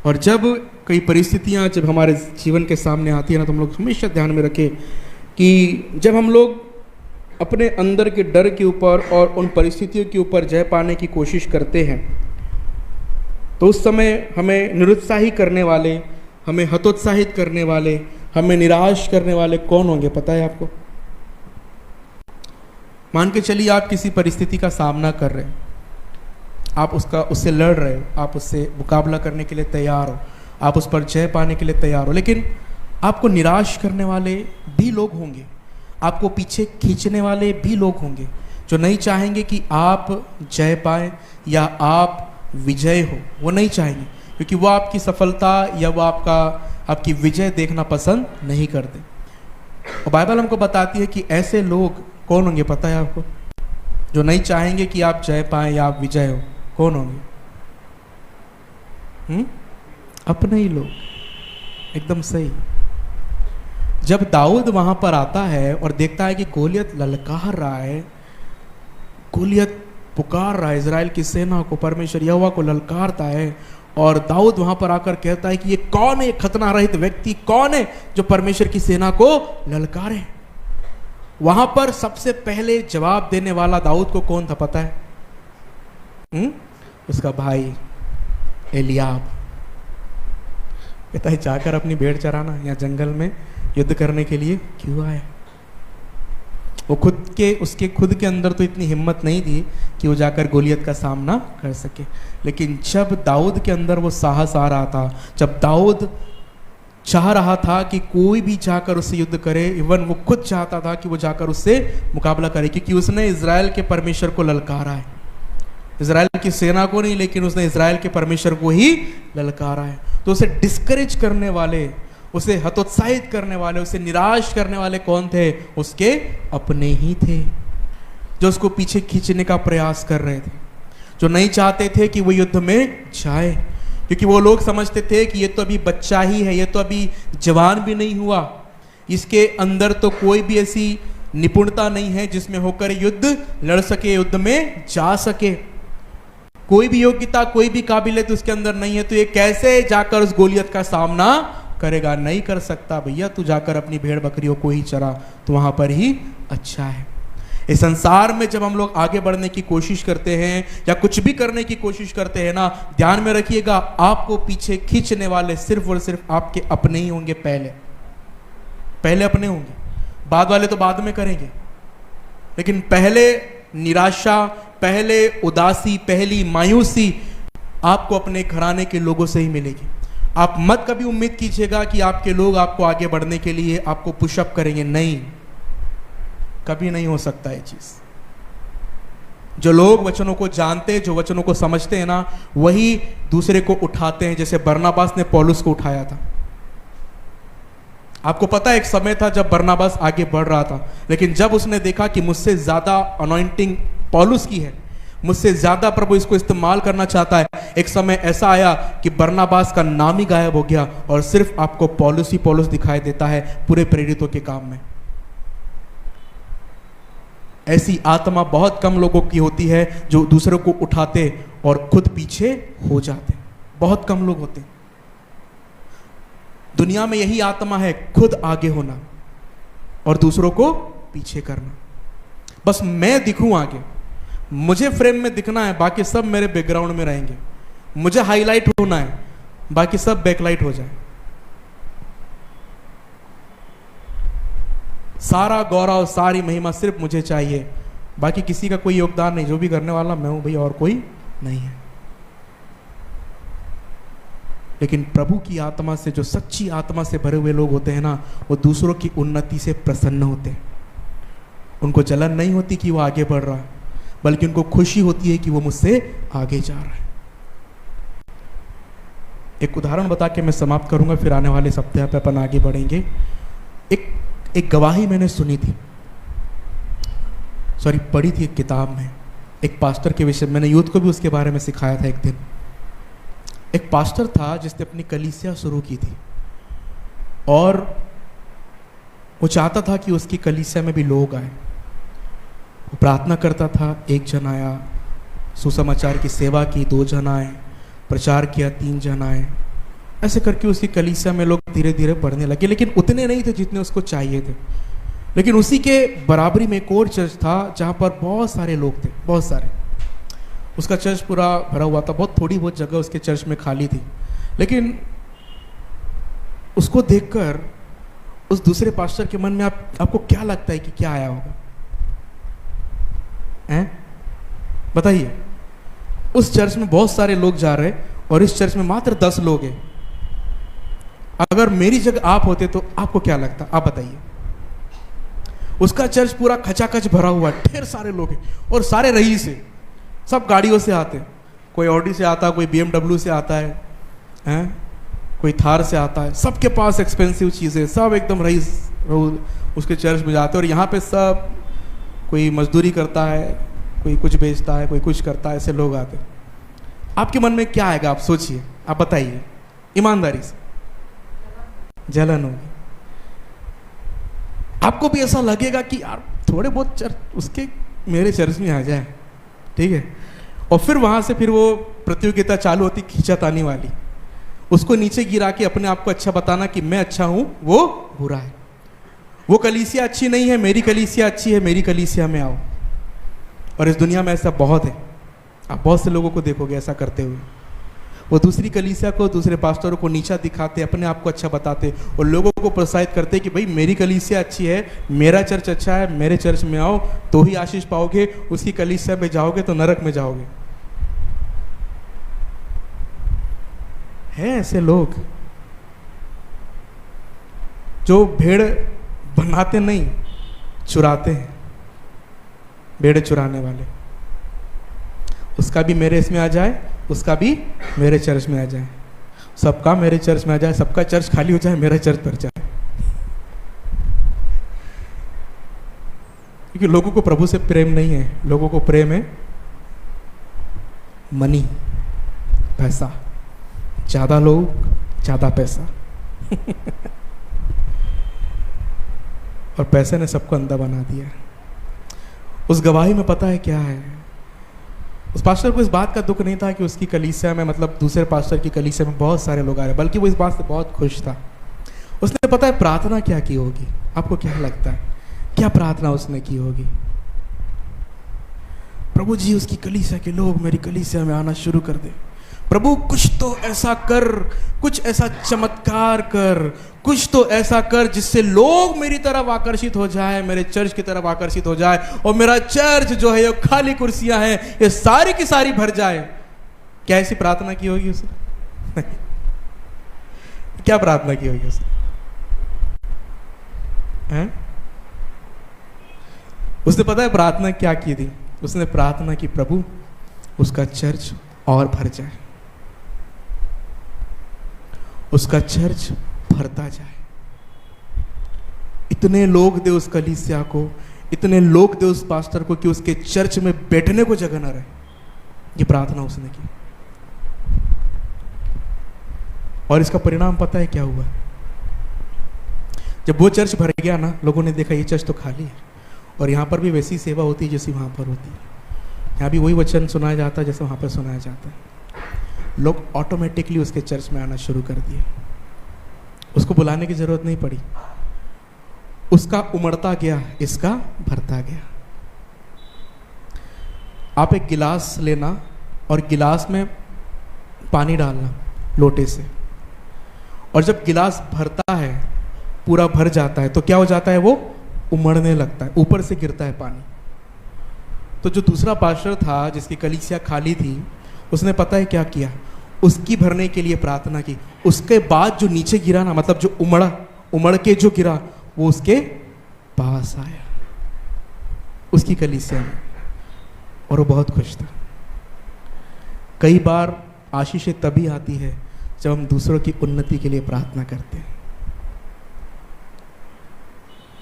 और जब कई परिस्थितियाँ जब हमारे जीवन के सामने आती है ना, तो हम लोग हमेशा ध्यान में रखें कि जब हम लोग अपने अंदर के डर के ऊपर और उन परिस्थितियों के ऊपर जय पाने की कोशिश करते हैं, तो उस समय हमें निरुत्साही करने वाले, हमें हतोत्साहित करने वाले, हमें निराश करने वाले कौन होंगे पता है आपको? मान के चलिए आप किसी परिस्थिति का सामना कर रहे हैं, आप उससे लड़ रहे हो, आप उससे मुकाबला करने के लिए तैयार हो, आप उस पर जय पाने के लिए तैयार हो, लेकिन आपको निराश करने वाले भी लोग होंगे, आपको पीछे खींचने वाले भी लोग होंगे जो नहीं चाहेंगे कि आप जय पाए या आप विजय हो। वो नहीं चाहेंगे क्योंकि वो आपकी सफलता या वो आपकी विजय देखना पसंद नहीं करते। और बाइबल हमको बताती है कि ऐसे लोग कौन होंगे पता है आपको? जो नहीं चाहेंगे कि आप जय पाए या आप विजय हो। कौन होंगे? अपने ही लोग। एकदम सही। जब दाऊद वहां पर आता है और देखता है कि गोलियत ललकार रहा है, गोलियत पुकार रहा है इजराइल की सेना को, परमेश्वर यहोवा को ललकारता है, और दाऊद वहां पर आकर कहता है कि ये कौन है, खतना रहित व्यक्ति कौन है जो परमेश्वर की सेना को ललकारे। वहां पर सबसे पहले जवाब देने वाला दाऊद को कौन था पता है? उसका भाई एलियाब। कहता है जाकर अपनी भेड़ चराना या जंगल में युद्ध करने के लिए क्यों आए? वो उसके खुद के अंदर तो इतनी हिम्मत नहीं थी कि वो जाकर गोलियत का सामना कर सके, लेकिन जब दाऊद के अंदर वो साहस आ रहा था, जब दाऊद चाह रहा था कि कोई भी जाकर उससे युद्ध करे, इवन वो खुद चाहता था कि वो जाकर उससे मुकाबला करे, क्योंकि उसने इजराइल के परमेश्वर को ललकारा है, इजराइल की सेना को नहीं, लेकिन उसने इजराइल के परमेश्वर को ही ललकारा है। तो उसे डिस्करेज करने वाले, उसे हतोत्साहित करने वाले, उसे निराश करने वाले कौन थे? उसके अपने ही थे, जो उसको पीछे खींचने का प्रयास कर रहे थे, जो नहीं चाहते थे कि वो युद्ध में जाए, क्योंकि वो लोग समझते थे कि ये तो अभी बच्चा ही है, ये तो अभी जवान भी नहीं हुआ, इसके अंदर तो कोई भी ऐसी निपुणता नहीं है जिसमें होकर युद्ध लड़ सके, युद्ध में जा सके, कोई भी योग्यता, कोई भी काबिलियत उसके अंदर नहीं है, तो ये कैसे जाकर उस गोलियत का सामना करेगा? नहीं कर सकता भैया, तू जाकर अपनी भेड़ बकरियों को ही चरा, तो वहां पर ही अच्छा है। इस संसार में जब हम लोग आगे बढ़ने की कोशिश करते हैं या कुछ भी करने की कोशिश करते हैं ना, ध्यान में रखिएगा, आपको पीछे खींचने वाले सिर्फ और सिर्फ आपके अपने ही होंगे। पहले अपने होंगे, बाद वाले तो बाद में करेंगे, लेकिन पहले निराशा, पहले उदासी, पहली मायूसी आपको अपने घराने के लोगों से ही मिलेगी। आप मत कभी उम्मीद कीजिएगा कि आपके लोग आपको आगे बढ़ने के लिए आपको पुशअप करेंगे, नहीं, कभी नहीं हो सकता ये चीज। जो लोग वचनों को जानते, जो वचनों को समझते हैं ना, वही दूसरे को उठाते हैं, जैसे बरनबास ने पौलुस को उठाया था। आपको पता है एक समय था जब बरनबास आगे बढ़ रहा था, लेकिन जब उसने देखा कि मुझसे ज्यादा अनॉइंटिंग पौलुस की है, मुझसे ज्यादा प्रभु इसको इस्तेमाल करना चाहता है, एक समय ऐसा आया कि बरनबास का नाम ही गायब हो गया और सिर्फ आपको पौलुस ही पौलुस दिखाई देता है पूरे प्रेरितों के काम में। ऐसी आत्मा बहुत कम लोगों की होती है जो दूसरों को उठाते और खुद पीछे हो जाते, बहुत कम लोग होते। दुनिया में यही आत्मा है, खुद आगे होना और दूसरों को पीछे करना। बस मैं दिखूं आगे, मुझे फ्रेम में दिखना है, बाकी सब मेरे बैकग्राउंड में रहेंगे, मुझे हाईलाइट होना है, बाकी सब बैकलाइट हो जाए। सारा गौरव, सारी महिमा सिर्फ मुझे चाहिए, बाकी किसी का कोई योगदान नहीं, जो भी करने वाला मैं हूं भैया, और कोई नहीं है। लेकिन प्रभु की आत्मा से, जो सच्ची आत्मा से भरे हुए लोग होते हैं ना, वो दूसरों की उन्नति से प्रसन्न होते हैं। उनको जलन नहीं होती कि वो आगे बढ़ रहा है, बल्कि उनको खुशी होती है कि वो मुझसे आगे जा रहा है। एक उदाहरण बता के मैं समाप्त करूंगा, फिर आने वाले सप्ताह पे अपन आगे बढ़ेंगे। एक गवाही मैंने सुनी थी, पढ़ी थी एक किताब में, एक पास्टर के विषय। मैंने यूथ को भी उसके बारे में सिखाया था एक दिन। एक पास्टर था जिसने अपनी कलीसिया शुरू की थी और वो चाहता था कि उसकी कलीसिया में भी लोग आए। वो प्रार्थना करता था, 1 जन आया, सुसमाचार की सेवा की 2 जन आए, प्रचार किया 3 जन आए, ऐसे करके उसकी कलीसिया में लोग धीरे धीरे बढ़ने लगे, लेकिन उतने नहीं थे जितने उसको चाहिए थे। लेकिन उसी के बराबरी में एक और चर्च था जहाँ पर बहुत सारे लोग थे, बहुत सारे। उसका चर्च पूरा भरा हुआ था, बहुत थोड़ी बहुत जगह उसके चर्च में खाली थी। लेकिन उसको देखकर उस दूसरे पास्टर के मन में आपको क्या लगता है कि क्या आया होगा? हैं? बताइए। उस चर्च में बहुत सारे लोग जा रहे और इस चर्च में मात्र 10 लोग हैं। अगर मेरी जगह आप होते तो आपको क्या लगता? आप बताइए। उसका चर्च पूरा खचाखच भरा हुआ है, ढेर सारे लोग हैं और सारे रईस हैं, सब गाड़ियों से आते हैं। कोई ऑडी से आता है, कोई BMW से आता है, हैं? कोई थार से आता है। सबके पास एक्सपेंसिव चीज़ें, सब एकदम रईस उसके चर्च में जाते हैं। और यहाँ पे सब कोई मजदूरी करता है, कोई कुछ बेचता है, कोई कुछ करता है, ऐसे लोग आते हैं। आपके मन में क्या आएगा? आप सोचिए, आप बताइए ईमानदारी से। जलन होगी। आपको भी ऐसा लगेगा कि यार थोड़े बहुत चर्च उसके मेरे चर्च में आ जाए, ठीक है। और फिर वहां से फिर वो प्रतियोगिता चालू होती, खींचातानी वाली। उसको नीचे गिरा के अपने आप को अच्छा बताना कि मैं अच्छा हूं, वो बुरा है। वो कलीसिया अच्छी नहीं है, मेरी कलीसिया अच्छी है, मेरी कलीसिया में आओ। और इस दुनिया में ऐसा बहुत है, आप बहुत से लोगों को देखोगे ऐसा करते हुए। वो दूसरी कलीसिया को, दूसरे पास्टरों को नीचा दिखाते, अपने आप को अच्छा बताते और लोगों को प्रोत्साहित करते कि भाई मेरी कलीसिया अच्छी है, मेरा चर्च अच्छा है, मेरे चर्च में आओ तो ही आशीष पाओगे, उसकी कलीसिया में जाओगे तो नरक में जाओगे। हैं ऐसे लोग जो भेड़ बनाते नहीं, चुराते हैं, भेड़ चुराने वाले। उसका भी मेरे इसमें आ जाए, उसका भी मेरे चर्च में आ जाए, सबका मेरे चर्च में आ जाए, सबका चर्च खाली हो जाए, मेरा चर्च भर जाए। क्योंकि लोगों को प्रभु से प्रेम नहीं है, लोगों को प्रेम है मनी, पैसा। ज्यादा लोग, ज्यादा पैसा। और पैसे ने सबको अंधा बना दिया। उस गवाही में पता है क्या है? उस पास्टर को इस बात का दुख नहीं था कि उसकी कलीसिया में, मतलब दूसरे पास्टर की कलीसिया में बहुत सारे लोग आ रहे, बल्कि वो इस बात से बहुत खुश था। उसने पता है प्रार्थना क्या की होगी? आपको क्या लगता है क्या प्रार्थना उसने की होगी? प्रभु जी उसकी कलीसिया के लोग मेरी कलीसिया में आना शुरू कर दे। प्रभु कुछ तो ऐसा कर, कुछ ऐसा चमत्कार कर, कुछ तो ऐसा कर जिससे लोग मेरी तरफ आकर्षित हो जाए, मेरे चर्च की तरफ आकर्षित हो जाए और मेरा चर्च जो है ये खाली कुर्सियां हैं ये सारी की सारी भर जाए। क्या ऐसी प्रार्थना की होगी उसने? क्या प्रार्थना की होगी उसने? हैं? उसने पता है प्रार्थना क्या की थी? उसने प्रार्थना की प्रभु उसका चर्च और भर जाए, उसका चर्च भरता जाए। इतने लोग दे उस कलीसिया को, इतने लोग दे उस पास्टर को कि उसके चर्च में बैठने को जगह ना रहे। ये प्रार्थना उसने की। और इसका परिणाम पता है क्या हुआ? जब वो चर्च भर गया ना, लोगों ने देखा ये चर्च तो खाली है और यहाँ पर भी वैसी सेवा होती है जैसी वहाँ पर होती है। यहाँ भी वही वचन सुनाया जाता है जैसे वहाँ पर सुनाया जाता है। लोग ऑटोमेटिकली उसके चर्च में आना शुरू कर दिए, उसको बुलाने की जरूरत नहीं पड़ी। उसका उमड़ता गया, इसका भरता गया। आप एक गिलास लेना और गिलास में पानी डालना लोटे से, और जब गिलास भरता है, पूरा भर जाता है, तो क्या हो जाता है? वो उमड़ने लगता है, ऊपर से गिरता है पानी। तो जो दूसरा पास्टर था जिसकी कलीसिया खाली थी, उसने पता है क्या किया? उसकी भरने के लिए प्रार्थना की। उसके बाद जो नीचे गिरा ना, मतलब जो उमड़ के जो गिरा, वो उसके पास आया, उसकी कलीसिया में, और वो बहुत खुश था। कई बार आशीषें तभी आती है जब हम दूसरों की उन्नति के लिए प्रार्थना करते हैं।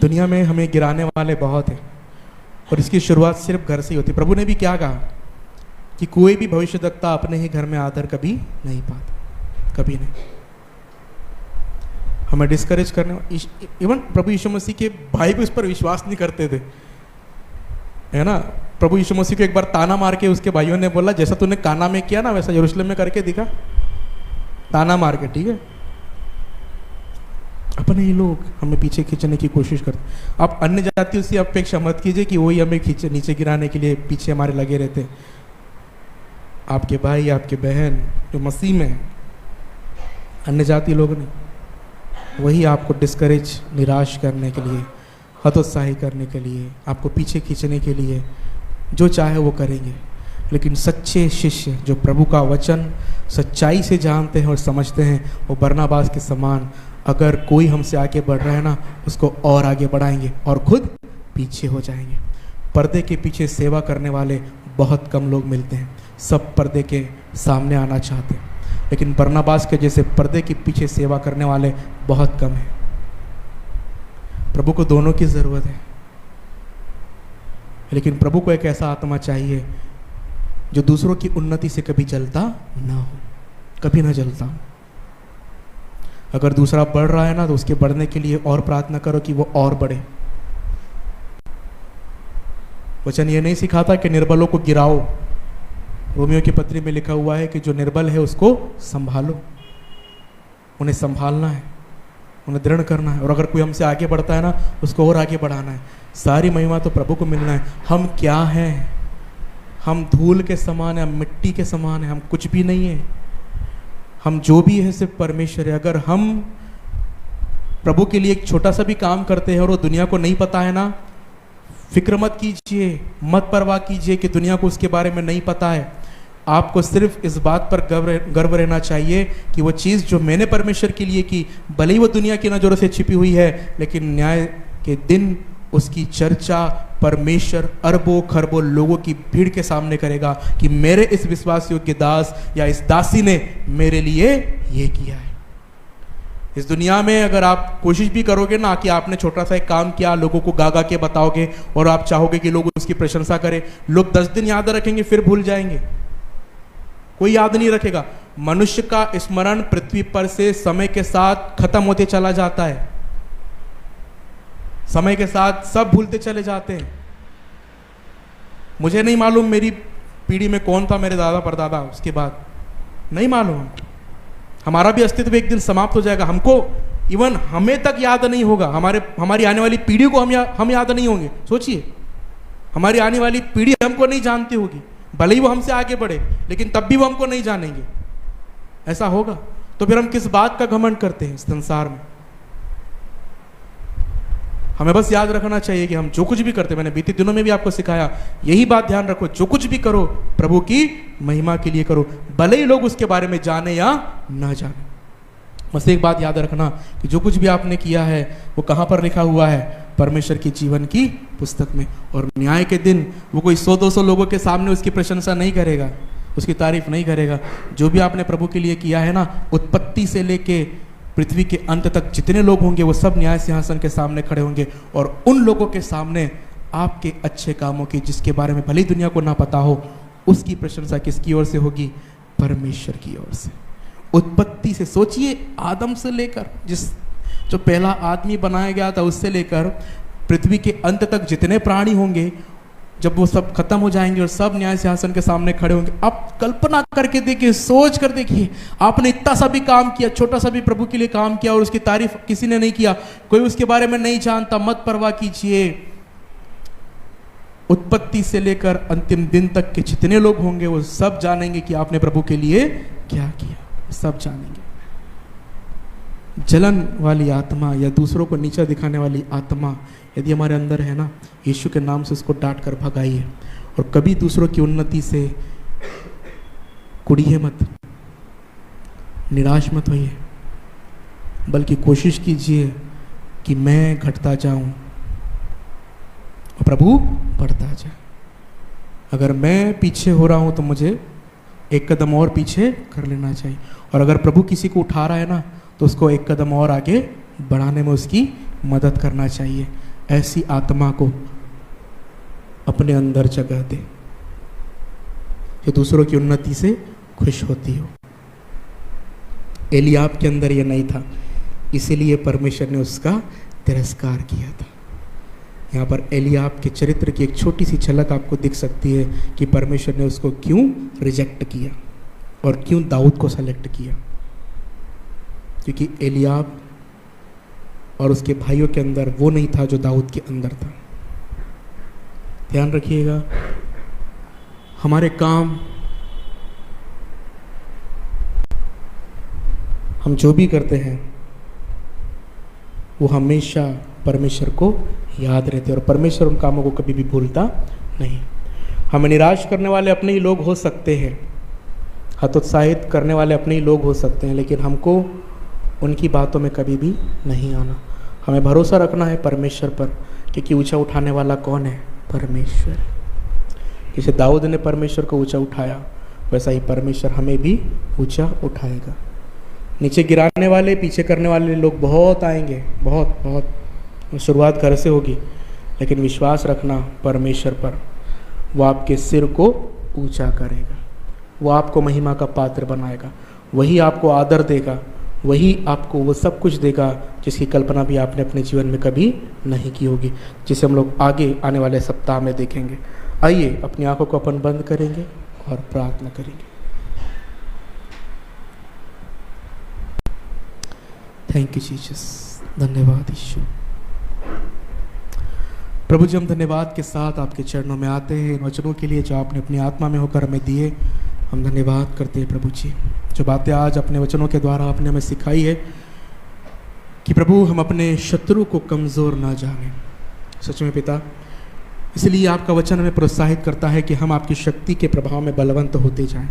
दुनिया में हमें गिराने वाले बहुत हैं और इसकी शुरुआत सिर्फ घर से ही होती है। प्रभु ने भी क्या कहा कि कोई भी भविष्यद्वक्ता अपने ही घर में आदर कभी नहीं पाता, कभी नहीं। हमें डिस्करेज करने, इवन प्रभु यीशु मसीह के भाई भी उस पर विश्वास नहीं करते थे, है ना। प्रभु यीशु मसीह को एक बार ताना मार के उसके भाइयों ने बोला, जैसा तूने काना में किया ना वैसा यरूशलेम में करके दिखा, ताना मार के, ठीक है। अपने ही लोग हमें पीछे खींचने की कोशिश करते। आप अन्य जातियों से अपेक्षा मत कीजिए कि वही हमें खींचे नीचे गिराने के लिए पीछे हमारे लगे रहते हैं। आपके भाई, आपके बहन जो मसीह में हैं, अन्य जाति लोग नहीं, वही आपको डिस्करेज, निराश करने के लिए, हतोत्साही करने के लिए, आपको पीछे खींचने के लिए जो चाहे वो करेंगे। लेकिन सच्चे शिष्य जो प्रभु का वचन सच्चाई से जानते हैं और समझते हैं, वो बरनबास के समान अगर कोई हमसे आगे बढ़ रहा है ना, उसको और आगे बढ़ाएंगे और खुद पीछे हो जाएंगे। पर्दे के पीछे सेवा करने वाले बहुत कम लोग मिलते हैं, सब पर्दे के सामने आना चाहते हैं, लेकिन बरनबास के जैसे पर्दे के पीछे सेवा करने वाले बहुत कम हैं। प्रभु को दोनों की ज़रूरत है, लेकिन प्रभु को एक ऐसा आत्मा चाहिए जो दूसरों की उन्नति से कभी जलता ना हो, कभी ना जलता हो। अगर दूसरा बढ़ रहा है ना, तो उसके बढ़ने के लिए और प्रार्थना करो कि वो और बढ़े। वचन ये नहीं सिखाता कि निर्बलों को गिराओ। रोमियो की पत्री में लिखा हुआ है कि जो निर्बल है उसको संभालो, उन्हें संभालना है, उन्हें दृढ़ करना है। और अगर कोई हमसे आगे बढ़ता है ना, उसको और आगे बढ़ाना है। सारी महिमा तो प्रभु को मिलना है। हम क्या हैं? हम धूल के समान है, हम मिट्टी के समान है, हम कुछ भी नहीं है। हम जो भी है सिर्फ परमेश्वर है। अगर हम प्रभु के लिए एक छोटा सा भी काम करते हैं और वो दुनिया को नहीं पता है ना, फिक्र मत कीजिए, मत परवाह कीजिए कि दुनिया को उसके बारे में नहीं पता है। आपको सिर्फ इस बात पर गर्व रहना चाहिए कि वो चीज़ जो मैंने परमेश्वर के लिए की, भले ही वो दुनिया की नज़रों से छिपी हुई है, लेकिन न्याय के दिन उसकी चर्चा परमेश्वर अरबों खरबों लोगों की भीड़ के सामने करेगा कि मेरे इस विश्वास योग्य दास या इस दासी ने मेरे लिए ये किया है। इस दुनिया में अगर आप कोशिश भी करोगे ना कि आपने छोटा सा एक काम किया, लोगों को गा गा के बताओगे और आप चाहोगे कि लोग उसकी प्रशंसा करें, लोग 10 दिन याद रखेंगे फिर भूल जाएंगे, कोई याद नहीं रखेगा। मनुष्य का स्मरण पृथ्वी पर से समय के साथ खत्म होते चला जाता है, समय के साथ सब भूलते चले जाते हैं। मुझे नहीं मालूम मेरी पीढ़ी में कौन था मेरे दादा परदादा, उसके बाद नहीं मालूम। हमारा भी अस्तित्व एक दिन समाप्त हो जाएगा, हमको इवन हमें तक याद नहीं होगा, हमारी आने वाली पीढ़ी को हम याद नहीं होंगे। सोचिए, हमारी आने वाली पीढ़ी हमको नहीं जानती होगी, भले ही वो हमसे आगे बढ़े, लेकिन तब भी वो हमको नहीं जानेंगे। ऐसा होगा तो फिर हम किस बात का घमंड करते हैं इस संसार में? हमें बस याद रखना चाहिए कि हम जो कुछ भी करते, मैंने बीते दिनों में भी आपको सिखाया, यही बात ध्यान रखो, जो कुछ भी करो प्रभु की महिमा के लिए करो, भले ही लोग उसके बारे में जाने या ना जाने। बस एक बात याद रखना कि जो कुछ भी आपने किया है वो कहाँ पर लिखा हुआ है? परमेश्वर की जीवन की पुस्तक में। और न्याय के दिन वो कोई 100-200 लोगों के सामने उसकी प्रशंसा नहीं करेगा, उसकी तारीफ नहीं करेगा। जो भी आपने प्रभु के लिए किया है ना, उत्पत्ति से लेके पृथ्वी के अंत तक जितने लोग होंगे वो सब न्याय सिंहासन के सामने खड़े होंगे, और उन लोगों के सामने आपके अच्छे कामों की, जिसके बारे में भले ही दुनिया को ना पता हो, उसकी प्रशंसा किसकी ओर से होगी? परमेश्वर की ओर से। उत्पत्ति से सोचिए, आदम से लेकर जो पहला आदमी बनाया गया था उससे लेकर पृथ्वी के अंत तक जितने प्राणी होंगे, जब वो सब खत्म हो जाएंगे और सब न्याय सिंहासन के सामने खड़े होंगे, आप कल्पना करके देखिए, सोच कर देखिए, आपने इतना सा भी काम किया, छोटा सा भी प्रभु के लिए काम किया और उसकी तारीफ किसी ने नहीं किया, कोई उसके बारे में नहीं जानता, मत परवाह कीजिए। उत्पत्ति से लेकर अंतिम दिन तक के जितने लोग होंगे वो सब जानेंगे कि आपने प्रभु के लिए क्या किया, सब जानेंगे। जलन वाली आत्मा या दूसरों को नीचा दिखाने वाली आत्मा यदि हमारे अंदर है ना, यीशु के नाम से उसको डांट कर भगाइए। और कभी दूसरों की उन्नति से कुड़िए मत, निराश मत होइए, बल्कि कोशिश कीजिए कि मैं घटता जाऊं और प्रभु बढ़ता जाए। अगर मैं पीछे हो रहा हूं तो मुझे एक कदम और पीछे कर लेना चाहिए, और अगर प्रभु किसी को उठा रहा है ना, तो उसको एक कदम और आगे बढ़ाने में उसकी मदद करना चाहिए। ऐसी आत्मा को अपने अंदर जगह दे जो दूसरों की उन्नति से खुश होती हो। एलियाब के अंदर यह नहीं था, इसीलिए परमेश्वर ने उसका तिरस्कार किया था। यहाँ पर एलियाब के चरित्र की एक छोटी सी झलक आपको दिख सकती है कि परमेश्वर ने उसको क्यों रिजेक्ट किया और क्यों दाऊद को सेलेक्ट किया। क्योंकि एलियाब और उसके भाइयों के अंदर वो नहीं था जो दाऊद के अंदर था। ध्यान रखिएगा, हमारे काम, हम जो भी करते हैं वो हमेशा परमेश्वर को याद रहते हैं और परमेश्वर उन कामों को कभी भी भूलता नहीं। हमें निराश करने वाले अपने ही लोग हो सकते हैं, हतोत्साहित करने वाले अपने ही लोग हो सकते हैं, लेकिन हमको उनकी बातों में कभी भी नहीं आना। हमें भरोसा रखना है परमेश्वर पर, क्योंकि ऊंचा उठाने वाला कौन है? परमेश्वर। जैसे दाऊद ने परमेश्वर को ऊंचा उठाया, वैसा ही परमेश्वर हमें भी ऊंचा उठाएगा। नीचे गिराने वाले, पीछे करने वाले लोग बहुत आएंगे, बहुत बहुत। शुरुआत घर से होगी, लेकिन विश्वास रखना परमेश्वर पर, वो आपके सिर को ऊंचा करेगा, वो आपको महिमा का पात्र बनाएगा, वही आपको आदर देगा, वही आपको वो सब कुछ देगा जिसकी कल्पना भी आपने अपने जीवन में कभी नहीं की होगी, जिसे हम लोग आगे आने वाले सप्ताह में देखेंगे। आइए अपनी आंखों को अपन बंद करेंगे और प्रार्थना करेंगे। थैंक यू जीसस, धन्यवाद यीशु। प्रभु जी, हम धन्यवाद के साथ आपके चरणों में आते हैं इन वचनों के लिए जो आपने अपनी आत्मा में होकर हमें दिए। हम धन्यवाद करते हैं प्रभु जी, जो बातें आज अपने वचनों के द्वारा आपने हमें सिखाई है कि प्रभु हम अपने शत्रु को कमज़ोर ना जाने। सच में पिता, इसलिए आपका वचन हमें प्रोत्साहित करता है कि हम आपकी शक्ति के प्रभाव में बलवंत होते जाएं,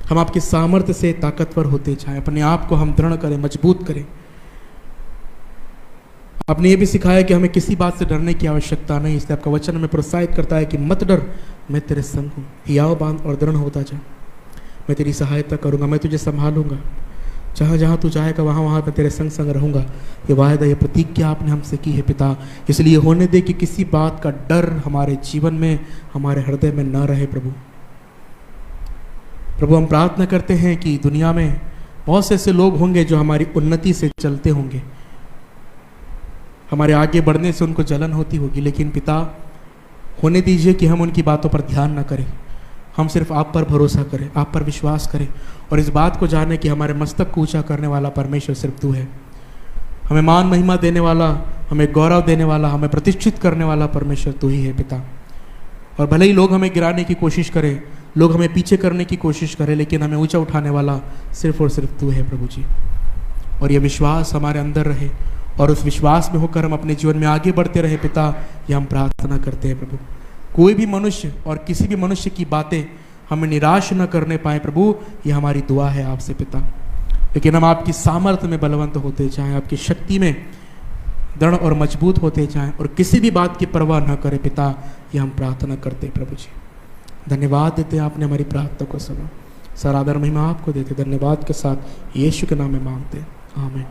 हम आपकी सामर्थ्य से ताकतवर होते जाएं, अपने आप को हम दृढ़ करें, मजबूत करें। आपने ये भी सिखाया कि हमें किसी बात से डरने की आवश्यकता नहीं, इसलिए आपका वचन हमें प्रोत्साहित करता है कि मत डर, मैं तेरे संग हूँ, हियाव बांध और दृढ़ होता जा, मैं तेरी सहायता करूँगा, मैं तुझे संभालूंगा, जहाँ जहाँ तू जाएगा वहाँ वहाँ मैं तेरे संग संग रहूँगा। ये वायदा, ये प्रतिज्ञा आपने हमसे की है पिता, इसलिए होने दे कि किसी बात का डर हमारे जीवन में, हमारे हृदय में न रहे। प्रभु प्रभु हम प्रार्थना करते हैं कि दुनिया में बहुत से ऐसे लोग होंगे जो हमारी उन्नति से चलते होंगे, हमारे आगे बढ़ने से उनको जलन होती होगी, लेकिन पिता होने दीजिए कि हम उनकी बातों पर ध्यान न करें, हम सिर्फ आप पर भरोसा करें, आप पर विश्वास करें और इस बात को जाने कि हमारे मस्तक को ऊंचा करने वाला परमेश्वर सिर्फ तू है। हमें मान महिमा देने वाला, हमें गौरव देने वाला, हमें प्रतिष्ठित करने वाला परमेश्वर तू ही है पिता। और भले ही लोग हमें गिराने की कोशिश करें, लोग हमें पीछे करने की कोशिश करें, लेकिन हमें ऊंचा उठाने वाला सिर्फ और सिर्फ तू है प्रभु जी। और यह विश्वास हमारे अंदर रहे और उस विश्वास में होकर हम अपने जीवन में आगे बढ़ते रहे पिता, ये हम प्रार्थना करते हैं प्रभु। कोई भी मनुष्य और किसी भी मनुष्य की बातें हमें निराश न करने पाए प्रभु, ये हमारी दुआ है आपसे पिता। लेकिन हम आपकी सामर्थ्य में बलवंत होते जाएं, आपकी शक्ति में दृढ़ और मजबूत होते जाएं और किसी भी बात की परवाह न करें पिता, ये हम प्रार्थना करते हैं प्रभु जी। धन्यवाद देते हैं, आपने हमारी प्रार्थना को सुना। सर आदर महिमा आपको देते, धन्यवाद के साथ यीशु के नाम में मांगते हैं, आमीन।